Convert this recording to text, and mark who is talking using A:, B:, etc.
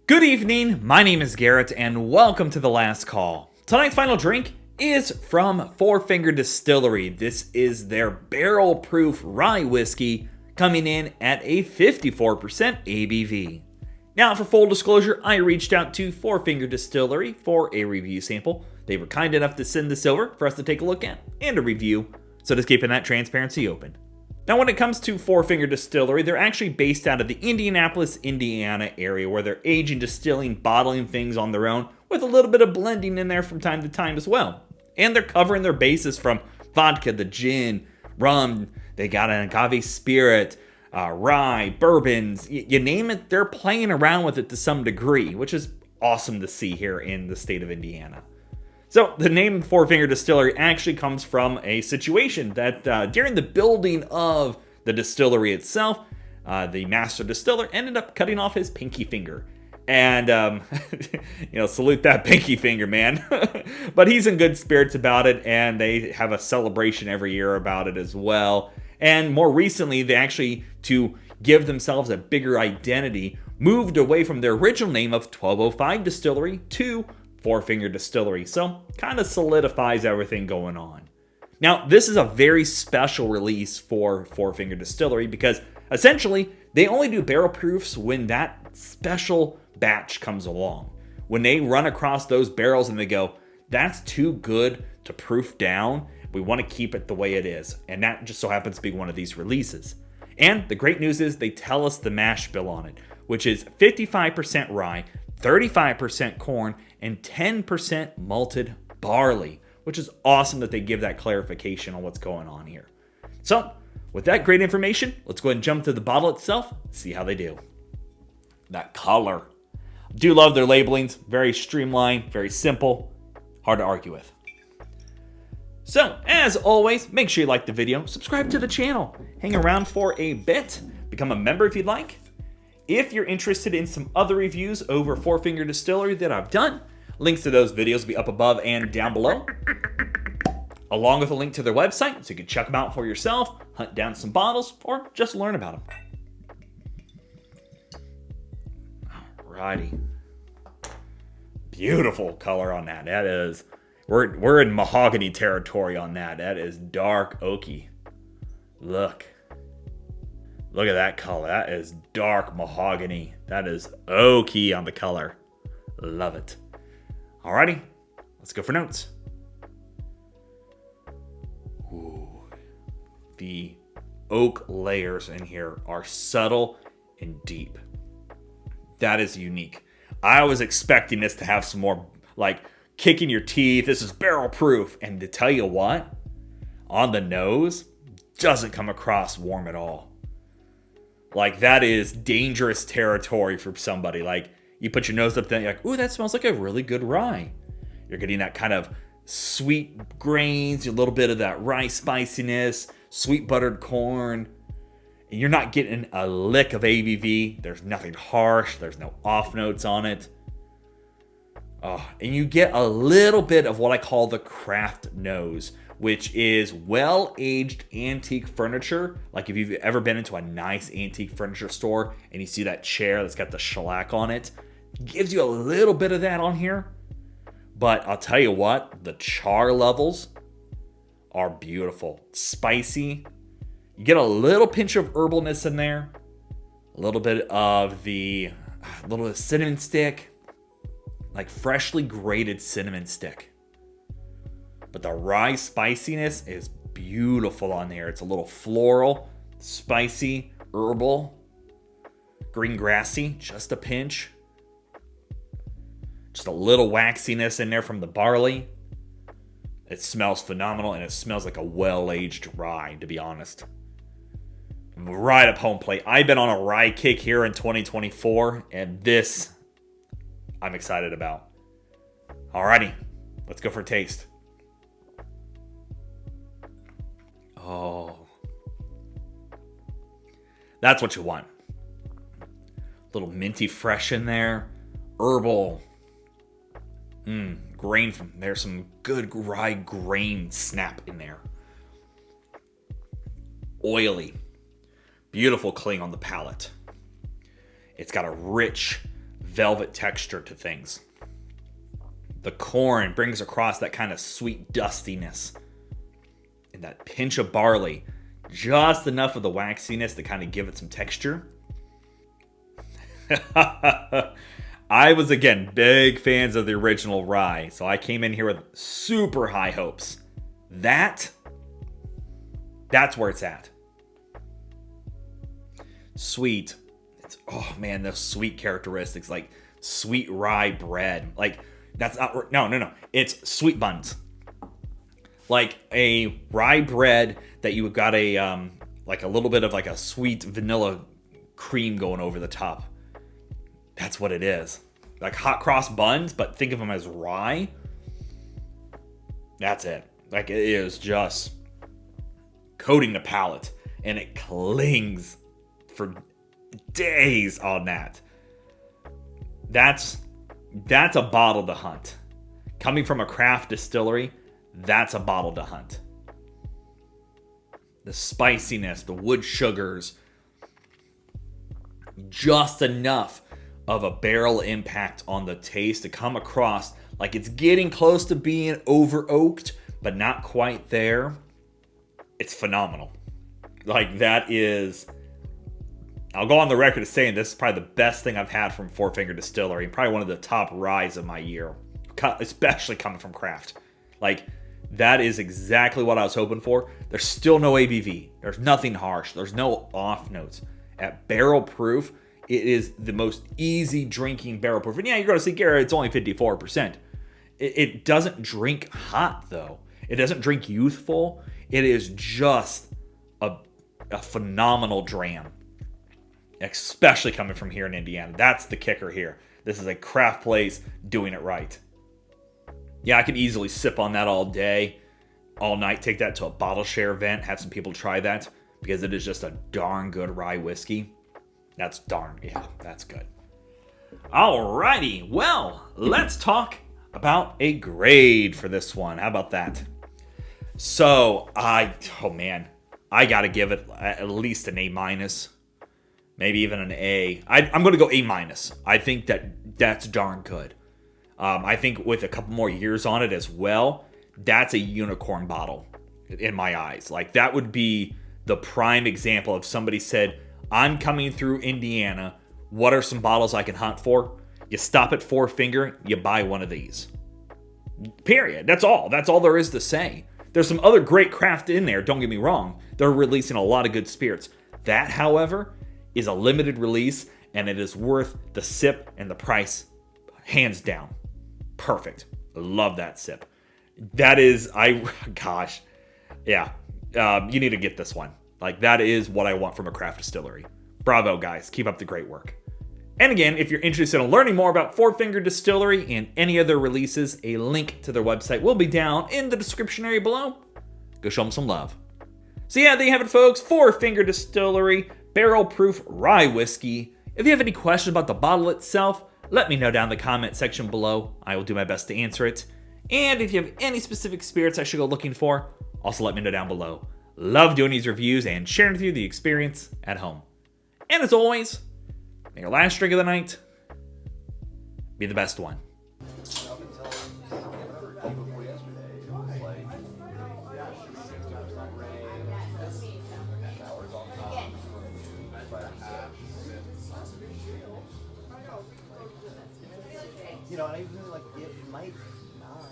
A: Good evening, my name is Garrett, and welcome to The Last Call. Tonight's final drink is from Four Finger Distillery. This is their barrel-proof rye whiskey, coming in at a 54% ABV. Now, for full disclosure, I reached out to Four Finger Distillery for a review sample. They were kind enough to send this over for us to take a look at and a review, so just keeping that transparency open. Now, when it comes to Four Finger Distillery, they're actually based out of the Indianapolis, Indiana area, where they're aging, distilling, bottling things on their own, with a little bit of blending in there from time to time as well. And they're covering their bases from vodka, the gin, rum, they got an agave spirit, rye, bourbons, you name it, they're playing around with it to some degree, which is awesome to see here in the state of Indiana. So the name Four Finger Distillery actually comes from a situation that during the building of the distillery itself, the master distiller ended up cutting off his pinky finger. And, salute that pinky finger, man. But he's in good spirits about it, and they have a celebration every year about it as well. And more recently, they actually, to give themselves a bigger identity, moved away from their original name of 1205 Distillery to Four Finger Distillery, so kind of solidifies everything going on. Now, this is a very special release for Four Finger Distillery because essentially they only do barrel proofs when that special batch comes along. When they run across those barrels and they go, that's too good to proof down, we want to keep it the way it is. And that just so happens to be one of these releases. And the great news is they tell us the mash bill on it, which is 55% rye, 35% corn, and 10% malted barley, which is awesome that they give that clarification on what's going on here. So, with that great information, let's go ahead and jump to the bottle itself, see how they do. That color. Do love their labelings, very streamlined, very simple, hard to argue with. So, as always, make sure you like the video, subscribe to the channel, hang around for a bit, become a member if you'd like. If you're interested in some other reviews over Four Finger Distillery that I've done, links to those videos will be up above and down below, along with a link to their website so you can check them out for yourself, hunt down some bottles, or just learn about them. Alrighty. Beautiful color on that. That is, we're in mahogany territory on that. That is dark oaky. Look at that color. That is dark mahogany. That is oaky on the color. Love it. Alrighty, let's go for notes. Ooh, the oak layers in here are subtle and deep. That is unique. I was expecting this to have some more, like, kicking your teeth. This is barrel proof. And to tell you what, on the nose, doesn't come across warm at all. Like, that is dangerous territory for somebody. Like, you put your nose up there, you're like, ooh, that smells like a really good rye. You're getting that kind of sweet grains, a little bit of that rye spiciness, sweet buttered corn. And you're not getting a lick of ABV. There's nothing harsh. There's no off notes on it. Oh, and you get a little bit of what I call the craft nose, which is well-aged antique furniture. Like if you've ever been into a nice antique furniture store and you see that chair that's got the shellac on it, gives you a little bit of that on here. But I'll tell you what, the char levels are beautiful. Spicy. You get a little pinch of herbalness in there. A little bit of cinnamon stick. Like freshly grated cinnamon stick. But the rye spiciness is beautiful on there. It's a little floral, spicy, herbal, green grassy, just a pinch. Just a little waxiness in there from the barley. It smells phenomenal, and it smells like a well-aged rye, to be honest. Right up home plate. I've been on a rye kick here in 2024, and this I'm excited about. Alrighty, let's go for a taste. Oh, that's what you want. A little minty fresh in there. Herbal. Grain from there's some good rye grain snap in there. Oily. Beautiful cling on the palate. It's got a rich, velvet texture to things. The corn brings across that kind of sweet dustiness. And that pinch of barley, just enough of the waxiness to kind of give it some texture. I was, again, big fans of the original rye, so I came in here with super high hopes. That's where it's at. Sweet. Oh man, those sweet characteristics, like sweet rye bread. Like, that's not, no. It's sweet buns. Like a rye bread that you got like a little bit of like a sweet vanilla cream going over the top. That's what it is. Like hot cross buns, but think of them as rye. That's it. Like, it is just coating the palate, and it clings for days on that. That's a bottle to hunt. Coming from a craft distillery, that's a bottle to hunt. The spiciness, the wood sugars, just enough of a barrel impact on the taste to come across like it's getting close to being over oaked, but not quite there. It's phenomenal. Like, that is, I'll go on the record as saying this is probably the best thing I've had from Four Finger Distillery, and probably one of the top ryes of my year, especially coming from craft. Like, that is exactly what I was hoping for. There's still no ABV. There's nothing harsh. There's no off notes. At barrel proof, it is the most easy drinking barrel proof. And yeah, you're going to see, Garrett, it's only 54%. It doesn't drink hot, though. It doesn't drink youthful. It is just a phenomenal dram. Especially coming from here in Indiana. That's the kicker here. This is a craft place doing it right. Yeah, I could easily sip on that all day, all night, take that to a bottle share event, have some people try that, because it is just a darn good rye whiskey. That's good. Alrighty, well, let's talk about a grade for this one. How about that? So, I gotta give it at least an A-, maybe even an A. I'm gonna go A-. I think that's darn good. I think with a couple more years on it as well, that's a unicorn bottle in my eyes. Like, that would be the prime example if somebody said, I'm coming through Indiana, what are some bottles I can hunt for? You stop at Four Finger, you buy one of these. Period. That's all there is to say. There's some other great craft in there, don't get me wrong. They're releasing a lot of good spirits. That, however, is a limited release, and it is worth the sip and the price, hands down. Perfect. Love that sip. That is, you need to get this one. Like, that is what I want from a craft distillery. Bravo, guys. Keep up the great work. And again, if you're interested in learning more about Four Finger Distillery and any other releases, a link to their website will be down in the description area below. Go show them some love. So yeah, there you have it, folks. Four Finger Distillery, barrel proof rye whiskey. If you have any questions about the bottle itself, let me know down in the comment section below. I will do my best to answer it. And if you have any specific spirits I should go looking for, also let me know down below. Love doing these reviews and sharing with you the experience at home. And as always, may your last drink of the night be the best one.
B: You know, and I even like it might not.